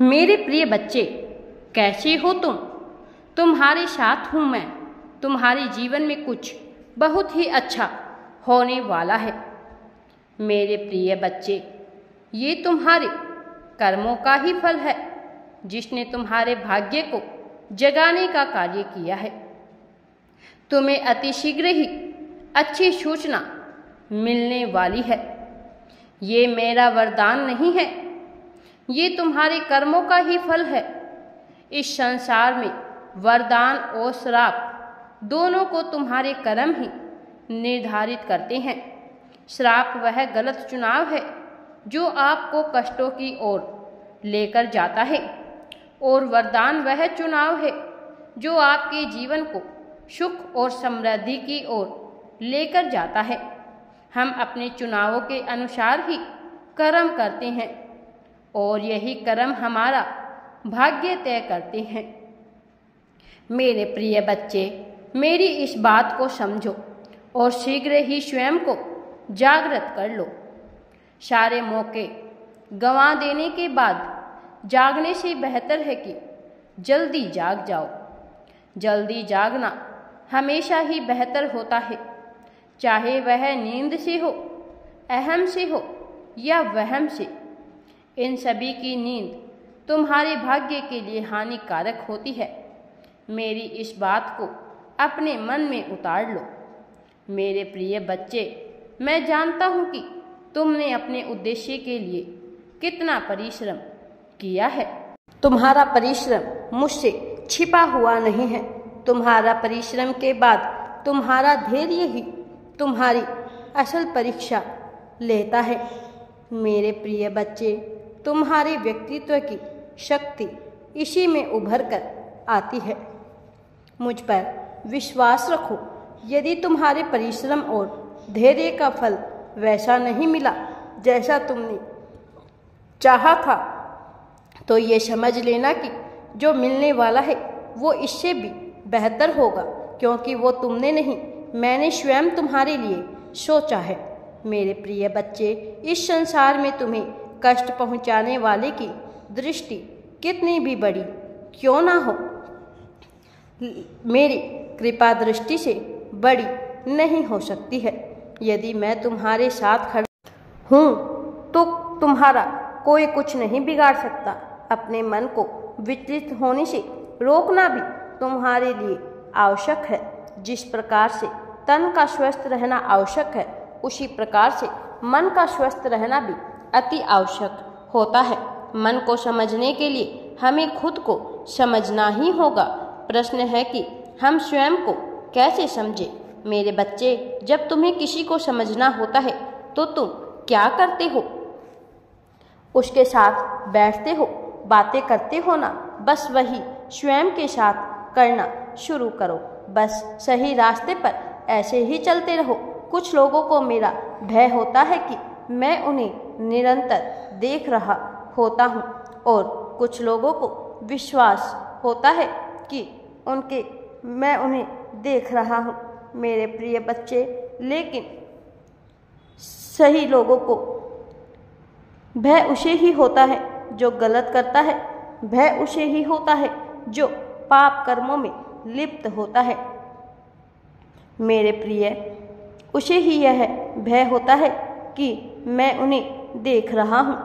मेरे प्रिय बच्चे, कैसे हो तुम? तुम्हारे साथ हूँ मैं। तुम्हारे जीवन में कुछ बहुत ही अच्छा होने वाला है। मेरे प्रिय बच्चे, ये तुम्हारे कर्मों का ही फल है, जिसने तुम्हारे भाग्य को जगाने का कार्य किया है। तुम्हें अति शीघ्र ही अच्छी सूचना मिलने वाली है। ये मेरा वरदान नहीं है, ये तुम्हारे कर्मों का ही फल है। इस संसार में वरदान और श्राप दोनों को तुम्हारे कर्म ही निर्धारित करते हैं। श्राप वह गलत चुनाव है जो आपको कष्टों की ओर लेकर जाता है, और वरदान वह चुनाव है जो आपके जीवन को सुख और समृद्धि की ओर लेकर जाता है। हम अपने चुनावों के अनुसार ही कर्म करते हैं, और यही कर्म हमारा भाग्य तय करते हैं। मेरे प्रिय बच्चे, मेरी इस बात को समझो और शीघ्र ही स्वयं को जागृत कर लो। सारे मौके गंवा देने के बाद जागने से बेहतर है कि जल्दी जाग जाओ। जल्दी जागना हमेशा ही बेहतर होता है, चाहे वह नींद से हो, अहम से हो या वहम से। इन सभी की नींद तुम्हारे भाग्य के लिए हानिकारक होती है। मेरी इस बात को अपने मन में उतार लो। मेरे प्रिय बच्चे, मैं जानता हूँ कि तुमने अपने उद्देश्य के लिए कितना परिश्रम किया है। तुम्हारा परिश्रम मुझसे छिपा हुआ नहीं है। तुम्हारा परिश्रम के बाद तुम्हारा धैर्य ही तुम्हारी असल परीक्षा लेता है। मेरे प्रिय बच्चे, तुम्हारे व्यक्तित्व की शक्ति इसी में उभर कर आती है। मुझ पर विश्वास रखो। यदि तुम्हारे परिश्रम और धैर्य का फल वैसा नहीं मिला जैसा तुमने चाहा था, तो ये समझ लेना कि जो मिलने वाला है वो इससे भी बेहतर होगा, क्योंकि वो तुमने नहीं, मैंने स्वयं तुम्हारे लिए सोचा है। मेरे प्रिय बच्चे, इस संसार में तुम्हें कष्ट पहुंचाने वाले की दृष्टि कितनी भी बड़ी क्यों ना हो, मेरी कृपा दृष्टि से बड़ी नहीं हो सकती है। यदि मैं तुम्हारे साथ खड़ा हूँ तो तुम्हारा कोई कुछ नहीं बिगाड़ सकता। अपने मन को विचलित होने से रोकना भी तुम्हारे लिए आवश्यक है। जिस प्रकार से तन का स्वस्थ रहना आवश्यक है, उसी प्रकार से मन का स्वस्थ रहना भी अति आवश्यक होता है। मन को समझने के लिए हमें खुद को समझना ही होगा। प्रश्न है कि हम स्वयं को कैसे समझे। मेरे बच्चे, जब तुम्हें किसी को समझना होता है तो तुम क्या करते हो? उसके साथ बैठते हो, बातें करते हो ना? बस वही स्वयं के साथ करना शुरू करो। बस सही रास्ते पर ऐसे ही चलते रहो। कुछ लोगों को मेरा भय होता है कि मैं उन्हें निरंतर देख रहा होता हूँ, और कुछ लोगों को विश्वास होता है कि मैं उन्हें देख रहा हूँ। मेरे प्रिय बच्चे, लेकिन सही लोगों को भय उसे ही होता है जो गलत करता है। भय उसे ही होता है जो पाप कर्मों में लिप्त होता है। मेरे प्रिय, उसे ही यह भय होता है कि मैं उन्हें देख रहा हूँ।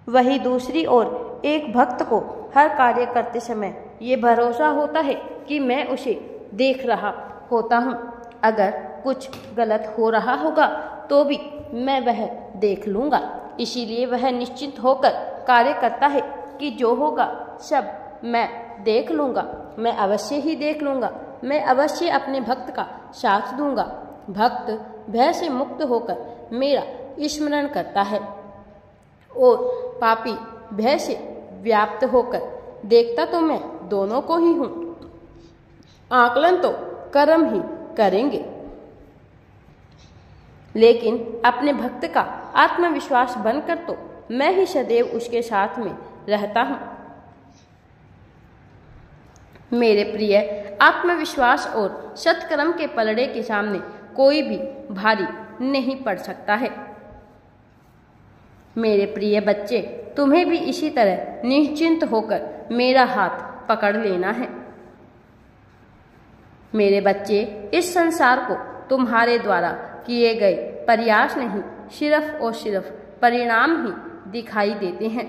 वही दूसरी ओर एक भक्त को हर कार्य करते समय ये भरोसा होता है कि मैं उसे देख रहा होता हूँ। अगर कुछ गलत हो रहा होगा तो भी मैं वह देख लूँगा। इसीलिए वह निश्चिंत होकर कार्य करता है कि जो होगा सब मैं देख लूँगा, मैं अवश्य ही देख लूँगा, मैं अवश्य अपने भक्त का साथ दूँगा। भक्त भय से मुक्त होकर मेरा स्मरण करता है, और पापी भय से व्याप्त होकर देखता तो मैं दोनों को ही हूँ। आकलन तो कर्म ही करेंगे, लेकिन अपने भक्त का आत्मविश्वास बनकर तो मैं ही सदैव उसके साथ में रहता हूँ। मेरे प्रिय, आत्मविश्वास और सत्कर्म के पलड़े के सामने कोई भी भारी नहीं पड़ सकता है। मेरे प्रिय बच्चे, तुम्हें भी इसी तरह निश्चिंत होकर मेरा हाथ पकड़ लेना है। मेरे बच्चे, इस संसार को तुम्हारे द्वारा किए गए प्रयास नहीं, सिर्फ और सिर्फ परिणाम ही दिखाई देते हैं,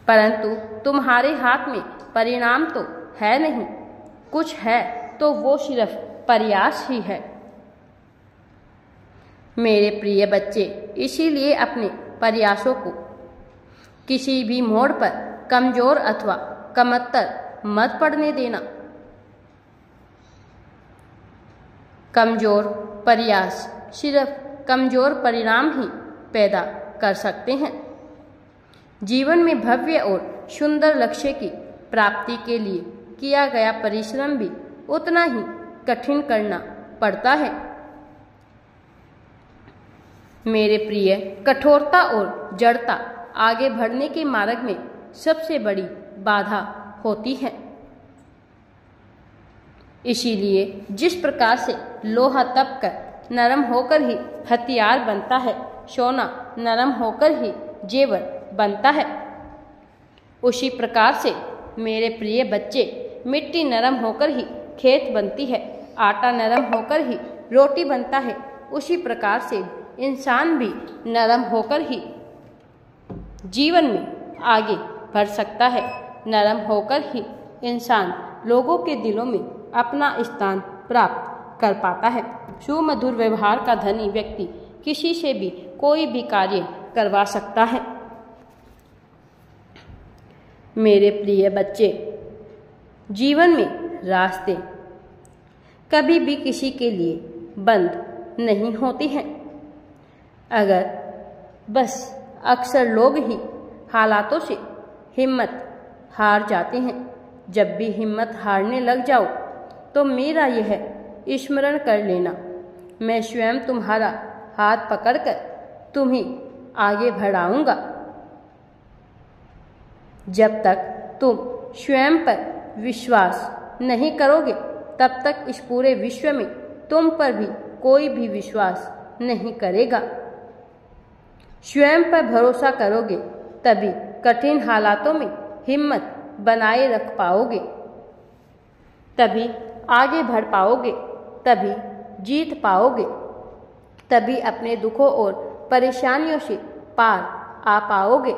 परंतु तुम्हारे हाथ में परिणाम तो है नहीं। कुछ है तो वो सिर्फ प्रयास ही है। मेरे प्रिय बच्चे, इसीलिए अपने प्रयासों को किसी भी मोड़ पर कमजोर अथवा कमतर मत पड़ने देना। कमजोर प्रयास सिर्फ कमजोर परिणाम ही पैदा कर सकते हैं। जीवन में भव्य और सुंदर लक्ष्य की प्राप्ति के लिए किया गया परिश्रम भी उतना ही कठिन करना पड़ता है। मेरे प्रिय, कठोरता और जड़ता आगे बढ़ने के मार्ग में सबसे बड़ी बाधा होती है। इसीलिए जिस प्रकार से लोहा तप कर नरम होकर ही हथियार बनता है, सोना नरम होकर ही जेवर बनता है, उसी प्रकार से मेरे प्रिय बच्चे, मिट्टी नरम होकर ही खेत बनती है, आटा नरम होकर ही रोटी बनता है, उसी प्रकार से इंसान भी नरम होकर ही जीवन में आगे बढ़ सकता है। नरम होकर ही इंसान लोगों के दिलों में अपना स्थान प्राप्त कर पाता है। सुमधुर व्यवहार का धनी व्यक्ति किसी से भी कोई भी कार्य करवा सकता है। मेरे प्रिय बच्चे, जीवन में रास्ते कभी भी किसी के लिए बंद नहीं होते हैं। अगर बस अक्सर लोग ही हालातों से हिम्मत हार जाते हैं। जब भी हिम्मत हारने लग जाओ तो मेरा यह स्मरण कर लेना, मैं स्वयं तुम्हारा हाथ पकड़कर तुम्हें आगे बढ़ाऊंगा। जब तक तुम स्वयं पर विश्वास नहीं करोगे, तब तक इस पूरे विश्व में तुम पर भी कोई भी विश्वास नहीं करेगा। स्वयं पर भरोसा करोगे तभी कठिन हालातों में हिम्मत बनाए रख पाओगे, तभी आगे बढ़ पाओगे, तभी जीत पाओगे, तभी अपने दुखों और परेशानियों से पार आ पाओगे,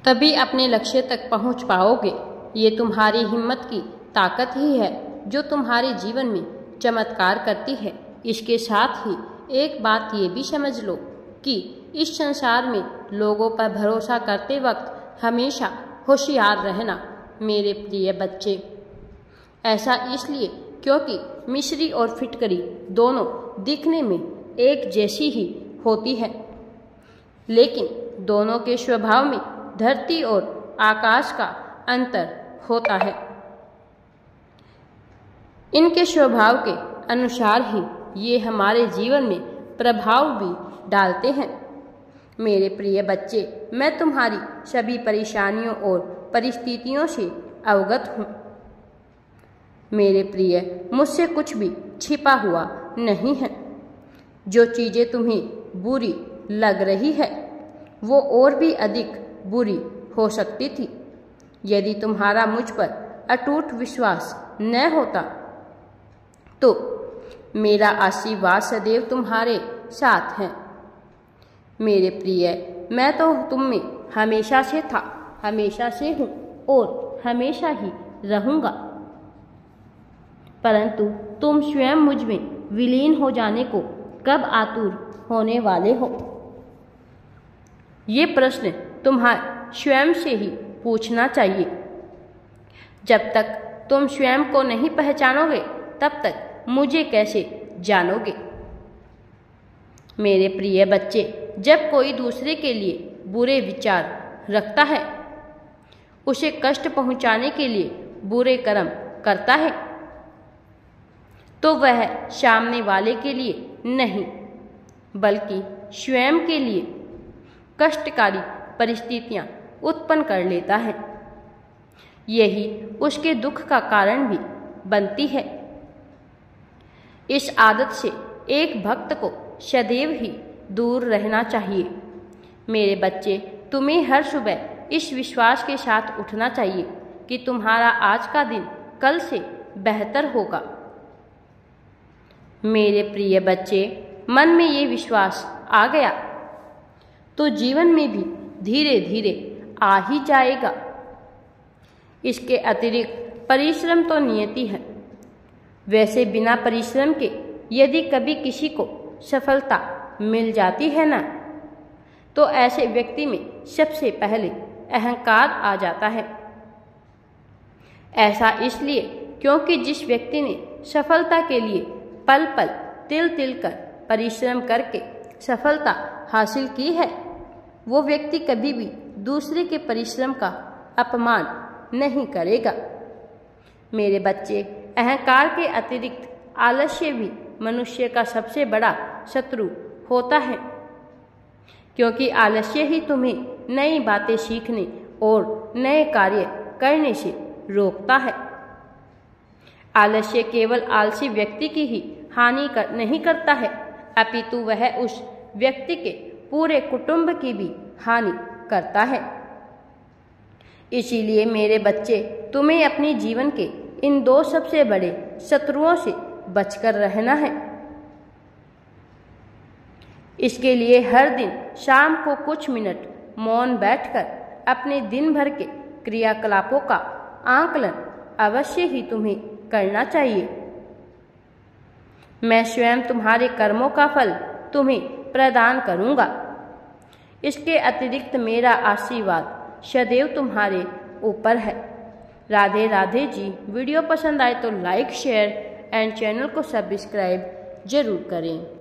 तभी अपने लक्ष्य तक पहुंच पाओगे। ये तुम्हारी हिम्मत की ताकत ही है जो तुम्हारे जीवन में चमत्कार करती है। इसके साथ ही एक बात ये भी समझ लो कि इस संसार में लोगों पर भरोसा करते वक्त हमेशा होशियार रहना। मेरे प्रिय बच्चे, ऐसा इसलिए क्योंकि मिस्री और फिटकरी दोनों दिखने में एक जैसी ही होती है, लेकिन दोनों के स्वभाव में धरती और आकाश का अंतर होता है। इनके स्वभाव के अनुसार ही ये हमारे जीवन में प्रभाव भी डालते हैं। मेरे प्रिय बच्चे, मैं तुम्हारी सभी परेशानियों और परिस्थितियों से अवगत हूँ। मेरे प्रिय, मुझसे कुछ भी छिपा हुआ नहीं है। जो चीज़ें तुम्हें बुरी लग रही है वो और भी अधिक बुरी हो सकती थी यदि तुम्हारा मुझ पर अटूट विश्वास न होता। तो मेरा आशीर्वाद सदैव तुम्हारे साथ है। मेरे प्रिय, मैं तो तुम में हमेशा से था, हमेशा से हूँ और हमेशा ही रहूँगा, परंतु तुम स्वयं मुझ में विलीन हो जाने को कब आतुर होने वाले हो? ये प्रश्न तुम्हारे स्वयं से ही पूछना चाहिए। जब तक तुम स्वयं को नहीं पहचानोगे तब तक मुझे कैसे जानोगे? मेरे प्रिय बच्चे, जब कोई दूसरे के लिए बुरे विचार रखता है, उसे कष्ट पहुंचाने के लिए बुरे कर्म करता है, तो वह सामने वाले के लिए नहीं बल्कि स्वयं के लिए कष्टकारी परिस्थितियां उत्पन्न कर लेता है। यही उसके दुख का कारण भी बनती है। इस आदत से एक भक्त को सदैव ही दूर रहना चाहिए। मेरे बच्चे, तुम्हें हर सुबह इस विश्वास के साथ उठना चाहिए कि तुम्हारा आज का दिन कल से बेहतर होगा। मेरे प्रिय बच्चे, मन में ये विश्वास आ गया तो जीवन में भी धीरे धीरे आ ही जाएगा। इसके अतिरिक्त परिश्रम तो नियति है। वैसे बिना परिश्रम के यदि कभी किसी को सफलता मिल जाती है ना, तो ऐसे व्यक्ति में सबसे पहले अहंकार आ जाता है। ऐसा इसलिए क्योंकि जिस व्यक्ति ने सफलता के लिए पल पल तिल तिल कर परिश्रम करके सफलता हासिल की है, वो व्यक्ति कभी भी दूसरे के परिश्रम का अपमान नहीं करेगा। मेरे बच्चे, अहंकार के अतिरिक्त आलस्य भी मनुष्य का सबसे बड़ा शत्रु होता है, क्योंकि आलस्य ही तुम्हें नई बातें सीखने और नए कार्य करने से रोकता है। आलस्य केवल आलसी व्यक्ति की ही हानि नहीं करता है, अपितु वह उस व्यक्ति के पूरे कुटुंब की भी हानि करता है। इसीलिए मेरे बच्चे, तुम्हें अपने जीवन के इन दो सबसे बड़े शत्रुओं से बचकर रहना है। इसके लिए हर दिन शाम को कुछ मिनट मौन बैठकर अपने दिन भर के क्रियाकलापों का आकलन अवश्य ही तुम्हें करना चाहिए। मैं स्वयं तुम्हारे कर्मों का फल तुम्हें प्रदान करूंगा। इसके अतिरिक्त मेरा आशीर्वाद सदैव तुम्हारे ऊपर है। राधे राधे जी। वीडियो पसंद आए तो लाइक, शेयर एंड चैनल को सब्सक्राइब जरूर करें।